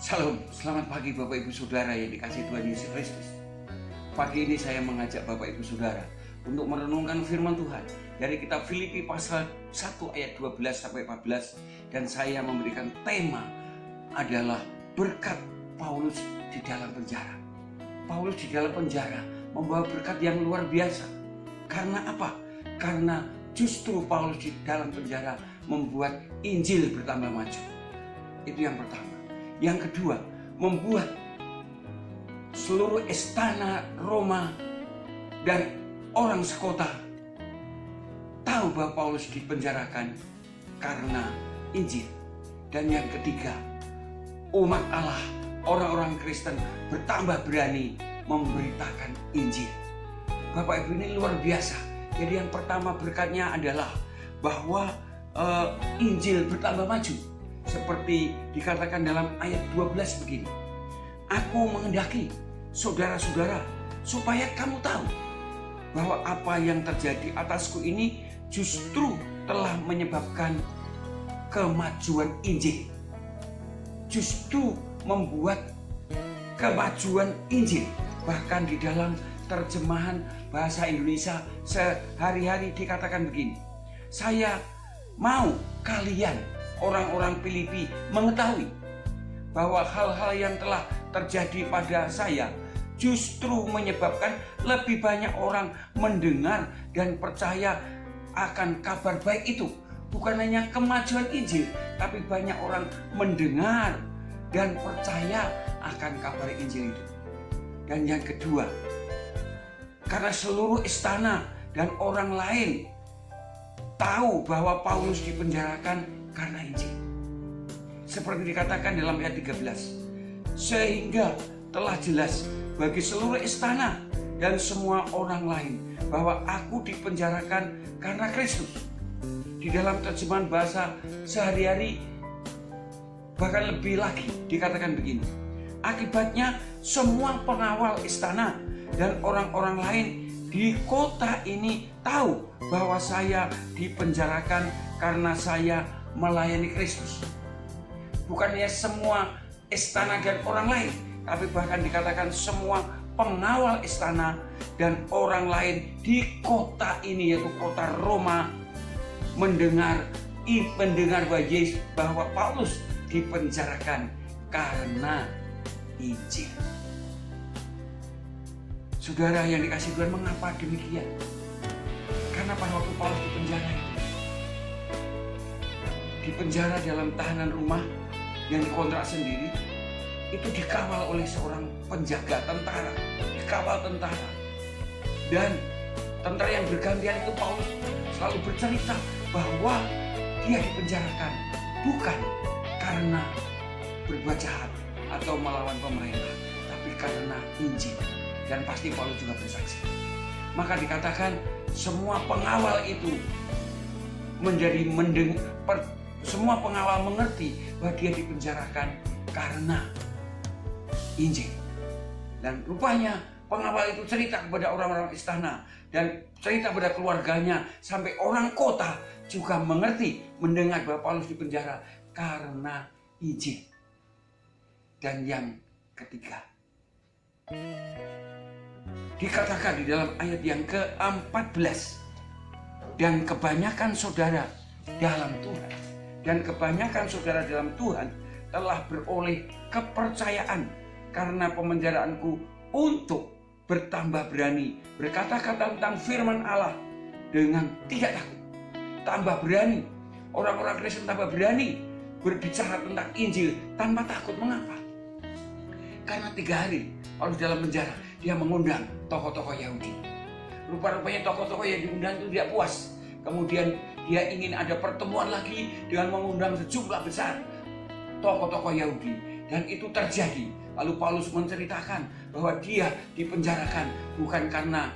Salam, selamat pagi Bapak Ibu Saudara yang dikasihi Tuhan Yesus Kristus. Pagi ini saya mengajak Bapak Ibu Saudara untuk merenungkan firman Tuhan dari kitab Filipi pasal 1 ayat 12 sampai 14, dan saya memberikan tema adalah berkat Paulus di dalam penjara. Paulus di dalam penjara membawa berkat yang luar biasa. Karena apa? Karena justru Paulus di dalam penjara membuat Injil bertambah maju. Itu yang pertama. Yang kedua, membuat seluruh istana Roma dan orang sekota tahu bahwa Paulus dipenjarakan karena Injil. Dan yang ketiga, umat Allah, orang-orang Kristen bertambah berani memberitakan Injil. Bapak Ibu, ini luar biasa. Jadi yang pertama berkatnya adalah bahwa Injil bertambah maju. Seperti dikatakan dalam ayat 12 begini. Aku menghendaki saudara-saudara supaya kamu tahu bahwa apa yang terjadi atasku ini justru telah menyebabkan kemajuan Injil. Justru membuat kemajuan Injil. Bahkan di dalam terjemahan bahasa Indonesia sehari-hari dikatakan begini. Saya mau kalian orang-orang Filipi mengetahui bahwa hal-hal yang telah terjadi pada saya justru menyebabkan lebih banyak orang mendengar dan percaya akan kabar baik itu. Bukan hanya kemajuan Injil, tapi banyak orang mendengar dan percaya akan kabar Injil itu. Dan yang kedua, karena seluruh istana dan orang lain tahu bahwa Paulus dipenjarakan karena Injil. Seperti dikatakan dalam ayat 13. Sehingga telah jelas bagi seluruh istana dan semua orang lain bahwa aku dipenjarakan karena Kristus. Di dalam terjemahan bahasa sehari-hari bahkan lebih lagi dikatakan begini. Akibatnya semua pengawal istana dan orang-orang lain di kota ini tahu bahwa saya dipenjarakan karena saya melayani Kristus. Bukannya semua istana dan orang lain, tapi bahkan dikatakan semua pengawal istana dan orang lain di kota ini, yaitu kota Roma, mendengar bahwa Paulus dipenjarakan karena Injil. Saudara yang dikasihi Tuhan, mengapa demikian? Karena pada waktu Paulus dipenjara dalam tahanan rumah yang dikontrak sendiri, itu dikawal oleh seorang penjaga tentara, dikawal tentara. Dan tentara yang bergantian itu Paulus selalu bercerita bahwa dia dipenjarakan bukan karena berbuat jahat atau melawan pemerintah, tapi karena Injil. Dan pasti Paulus juga bersaksi. Maka dikatakan semua pengawal itu semua pengawal mengerti bahwa dia dipenjarakan karena Injil. Dan rupanya pengawal itu cerita kepada orang-orang istana dan cerita kepada keluarganya, sampai orang kota juga mengerti mendengar bahwa Paulus dipenjara karena Injil. Dan yang ketiga, dikatakan di dalam ayat yang ke-14, dan kebanyakan saudara dalam Tuhan telah beroleh kepercayaan karena pemenjaraanku untuk bertambah berani berkata-kata tentang firman Allah dengan tidak takut. Tambah berani, orang-orang Kristen tambah berani berbicara tentang Injil tanpa takut. Mengapa? Karena 3 hari Paulus dalam penjara, dia mengundang tokoh-tokoh Yahudi. Rupa-rupanya tokoh-tokoh yang diundang itu tidak puas. Kemudian dia ingin ada pertemuan lagi dengan mengundang sejumlah besar tokoh-tokoh Yahudi. Dan itu terjadi. Lalu Paulus menceritakan bahwa dia dipenjarakan bukan karena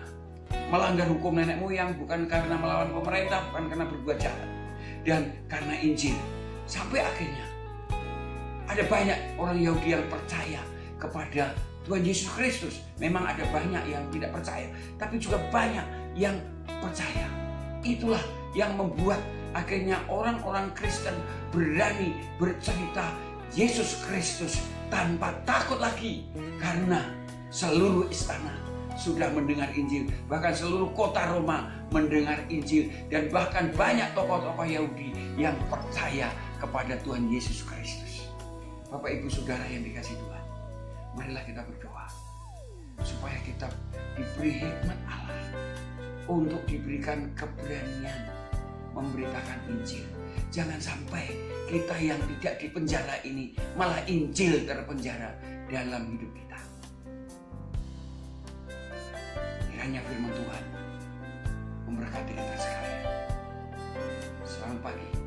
melanggar hukum nenek moyang, bukan karena melawan pemerintah, bukan karena berbuat jahat, dan karena Injil. Sampai akhirnya ada banyak orang Yahudi yang percaya kepada Tuhan Yesus Kristus. Memang ada banyak yang tidak percaya, tapi juga banyak yang percaya. Itulah yang membuat akhirnya orang-orang Kristen berani bercerita Yesus Kristus tanpa takut lagi, karena seluruh istana sudah mendengar Injil, bahkan seluruh kota Roma mendengar Injil, dan bahkan banyak tokoh-tokoh Yahudi yang percaya kepada Tuhan Yesus Kristus. Bapak Ibu Saudara yang dikasihi Tuhan, marilah kita berdoa supaya kita diberi hikmat Allah untuk diberikan keberanian memberitakan Injil. Jangan sampai kita yang tidak dipenjara ini malah Injil terpenjara dalam hidup kita. Kiranya firman Tuhan memberkati kita sekalian. Selamat pagi.